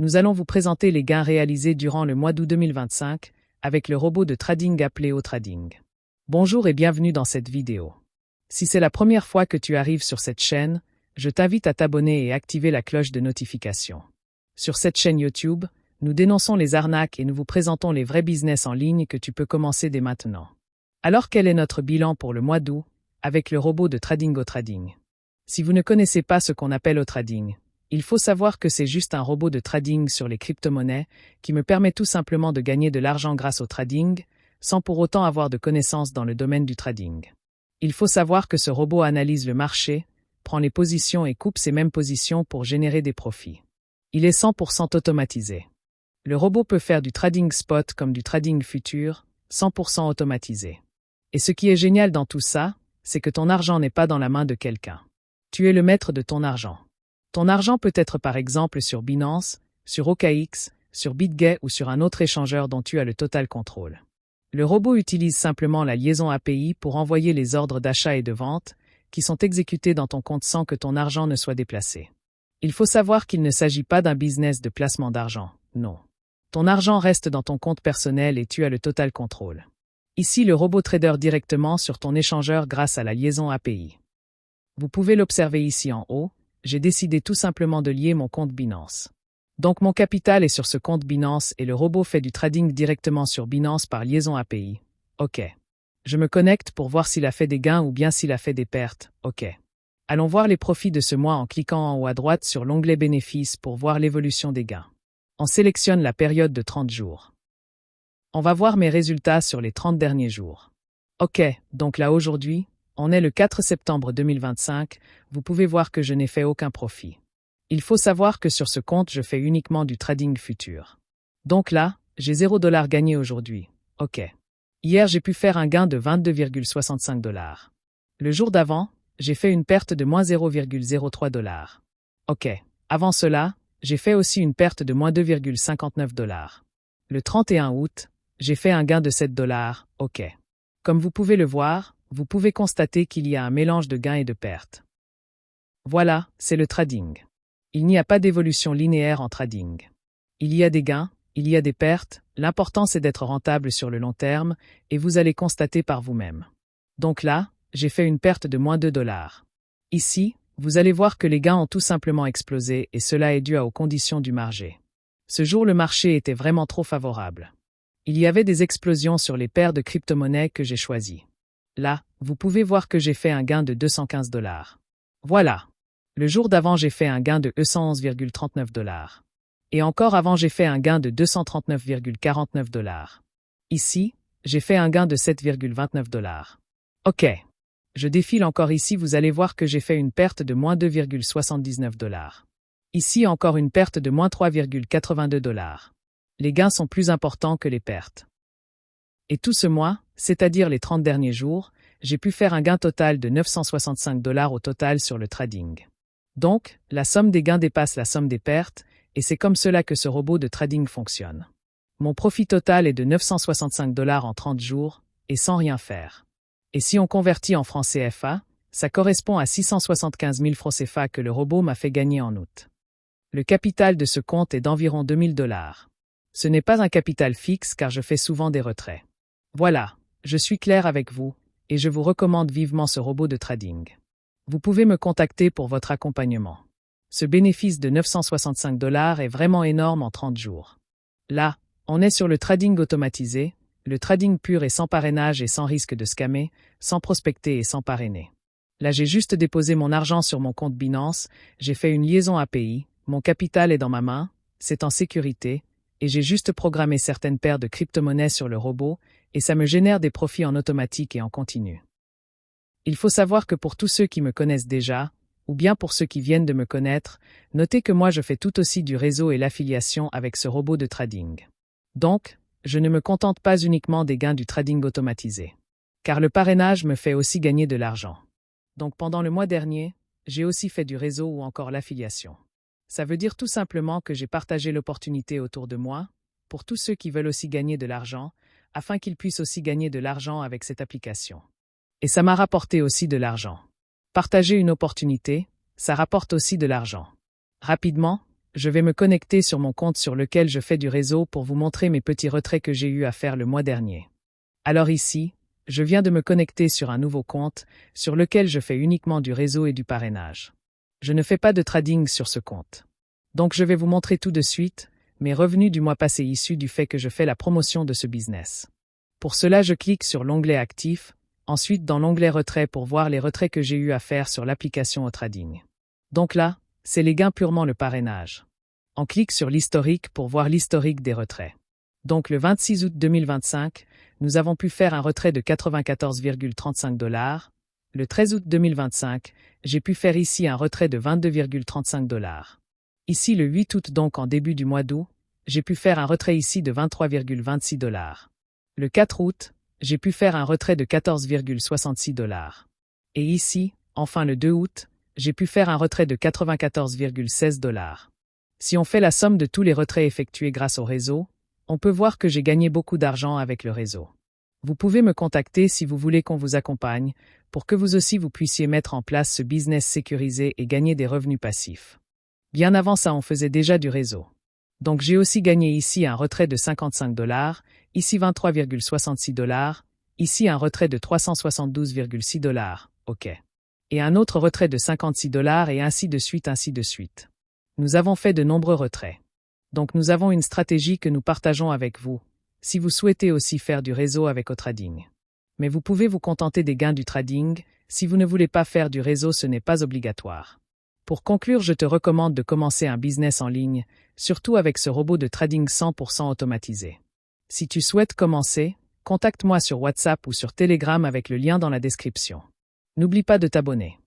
Nous allons vous présenter les gains réalisés durant le mois d'août 2025 avec le robot de trading appelé OTrading. Bonjour et bienvenue dans cette vidéo. Si c'est la première fois que tu arrives sur cette chaîne, je t'invite à t'abonner et activer la cloche de notification. Sur cette chaîne YouTube, nous dénonçons les arnaques et nous vous présentons les vrais business en ligne que tu peux commencer dès maintenant. Alors quel est notre bilan pour le mois d'août avec le robot de trading OTrading? Si vous ne connaissez pas ce qu'on appelle OTrading, il faut savoir que c'est juste un robot de trading sur les crypto-monnaies qui me permet tout simplement de gagner de l'argent grâce au trading, sans pour autant avoir de connaissances dans le domaine du trading. Il faut savoir que ce robot analyse le marché, prend les positions et coupe ces mêmes positions pour générer des profits. Il est 100% automatisé. Le robot peut faire du trading spot comme du trading futur, 100% automatisé. Et ce qui est génial dans tout ça, c'est que ton argent n'est pas dans la main de quelqu'un. Tu es le maître de ton argent. Ton argent peut être par exemple sur Binance, sur OKX, sur BitGet ou sur un autre échangeur dont tu as le total contrôle. Le robot utilise simplement la liaison API pour envoyer les ordres d'achat et de vente qui sont exécutés dans ton compte sans que ton argent ne soit déplacé. Il faut savoir qu'il ne s'agit pas d'un business de placement d'argent, non. Ton argent reste dans ton compte personnel et tu as le total contrôle. Ici, le robot trader directement sur ton échangeur grâce à la liaison API. Vous pouvez l'observer ici en haut. J'ai décidé tout simplement de lier mon compte Binance. Donc mon capital est sur ce compte Binance et le robot fait du trading directement sur Binance par liaison API. OK. Je me connecte pour voir s'il a fait des gains ou bien s'il a fait des pertes. OK. Allons voir les profits de ce mois en cliquant en haut à droite sur l'onglet Bénéfices pour voir l'évolution des gains. On sélectionne la période de 30 jours. On va voir mes résultats sur les 30 derniers jours. OK, donc là aujourd'hui, on est le 4 septembre 2025, vous pouvez voir que je n'ai fait aucun profit. Il faut savoir que sur ce compte, je fais uniquement du trading futur. Donc là, j'ai $0 gagné aujourd'hui. OK. Hier, j'ai pu faire un gain de 22,65 $. Le jour d'avant, j'ai fait une perte de moins $0,03. OK. Avant cela, j'ai fait aussi une perte de moins $2,59. Le 31 août, j'ai fait un gain de $7. OK. Comme vous pouvez le voir, vous pouvez constater qu'il y a un mélange de gains et de pertes. Voilà, c'est le trading. Il n'y a pas d'évolution linéaire en trading. Il y a des gains, il y a des pertes, l'important c'est d'être rentable sur le long terme, et vous allez constater par vous-même. Donc là, j'ai fait une perte de moins $2. Ici, vous allez voir que les gains ont tout simplement explosé et cela est dû aux conditions du marché. Ce jour le marché était vraiment trop favorable. Il y avait des explosions sur les paires de crypto-monnaies que j'ai choisies. Là, vous pouvez voir que j'ai fait un gain de $215. Voilà. Le jour d'avant, j'ai fait un gain de $111,39. Et encore avant, j'ai fait un gain de $239,49. Ici, j'ai fait un gain de $7,29. OK. Je défile encore ici, vous allez voir que j'ai fait une perte de moins $2,79. Ici, encore une perte de moins $3,82. Les gains sont plus importants que les pertes. Et tout ce mois, c'est-à-dire les 30 derniers jours, j'ai pu faire un gain total de $965 au total sur le trading. Donc, la somme des gains dépasse la somme des pertes, et c'est comme cela que ce robot de trading fonctionne. Mon profit total est de $965 en 30 jours, et sans rien faire. Et si on convertit en francs CFA, ça correspond à 675 000 francs CFA que le robot m'a fait gagner en août. Le capital de ce compte est d'environ $2000. Ce n'est pas un capital fixe car je fais souvent des retraits. Voilà, je suis clair avec vous, et je vous recommande vivement ce robot de trading. Vous pouvez me contacter pour votre accompagnement. Ce bénéfice de $965 est vraiment énorme en 30 jours. Là, on est sur le trading automatisé, le trading pur et sans parrainage et sans risque de scammer, sans prospecter et sans parrainer. Là j'ai juste déposé mon argent sur mon compte Binance, j'ai fait une liaison API, mon capital est dans ma main, c'est en sécurité, et j'ai juste programmé certaines paires de crypto-monnaies sur le robot, et ça me génère des profits en automatique et en continu. Il faut savoir que pour tous ceux qui me connaissent déjà, ou bien pour ceux qui viennent de me connaître, notez que moi je fais tout aussi du réseau et l'affiliation avec ce robot de trading. Donc, je ne me contente pas uniquement des gains du trading automatisé. Car le parrainage me fait aussi gagner de l'argent. Donc pendant le mois dernier, j'ai aussi fait du réseau ou encore l'affiliation. Ça veut dire tout simplement que j'ai partagé l'opportunité autour de moi, pour tous ceux qui veulent aussi gagner de l'argent, afin qu'ils puissent aussi gagner de l'argent avec cette application. Et ça m'a rapporté aussi de l'argent. Partager une opportunité, ça rapporte aussi de l'argent. Rapidement, je vais me connecter sur mon compte sur lequel je fais du réseau pour vous montrer mes petits retraits que j'ai eu à faire le mois dernier. Alors ici, je viens de me connecter sur un nouveau compte sur lequel je fais uniquement du réseau et du parrainage. Je ne fais pas de trading sur ce compte. Donc je vais vous montrer tout de suite mes revenus du mois passé issus du fait que je fais la promotion de ce business. Pour cela, je clique sur l'onglet Actifs, ensuite dans l'onglet Retrait pour voir les retraits que j'ai eu à faire sur l'application au trading. Donc là, c'est les gains purement le parrainage. On clique sur l'historique pour voir l'historique des retraits. Donc le 26 août 2025, nous avons pu faire un retrait de 94,35 $. Le 13 août 2025, j'ai pu faire ici un retrait de 22,35 $. Ici le 8 août donc en début du mois d'août, j'ai pu faire un retrait ici de 23,26 $. Le 4 août, j'ai pu faire un retrait de 14,66 $. Et ici, enfin le 2 août, j'ai pu faire un retrait de 94,16 $. Si on fait la somme de tous les retraits effectués grâce au réseau, on peut voir que j'ai gagné beaucoup d'argent avec le réseau. Vous pouvez me contacter si vous voulez qu'on vous accompagne, pour que vous aussi vous puissiez mettre en place ce business sécurisé et gagner des revenus passifs. Bien avant ça, on faisait déjà du réseau. Donc j'ai aussi gagné ici un retrait de 55 $, ici 23,66 $, ici un retrait de 372,6 $, ok. Et un autre retrait de 56 $ et ainsi de suite, ainsi de suite. Nous avons fait de nombreux retraits. Donc nous avons une stratégie que nous partageons avec vous, si vous souhaitez aussi faire du réseau avec au trading. Mais vous pouvez vous contenter des gains du trading, si vous ne voulez pas faire du réseau, ce n'est pas obligatoire. Pour conclure, je te recommande de commencer un business en ligne, surtout avec ce robot de trading 100% automatisé. Si tu souhaites commencer, contacte-moi sur WhatsApp ou sur Telegram avec le lien dans la description. N'oublie pas de t'abonner.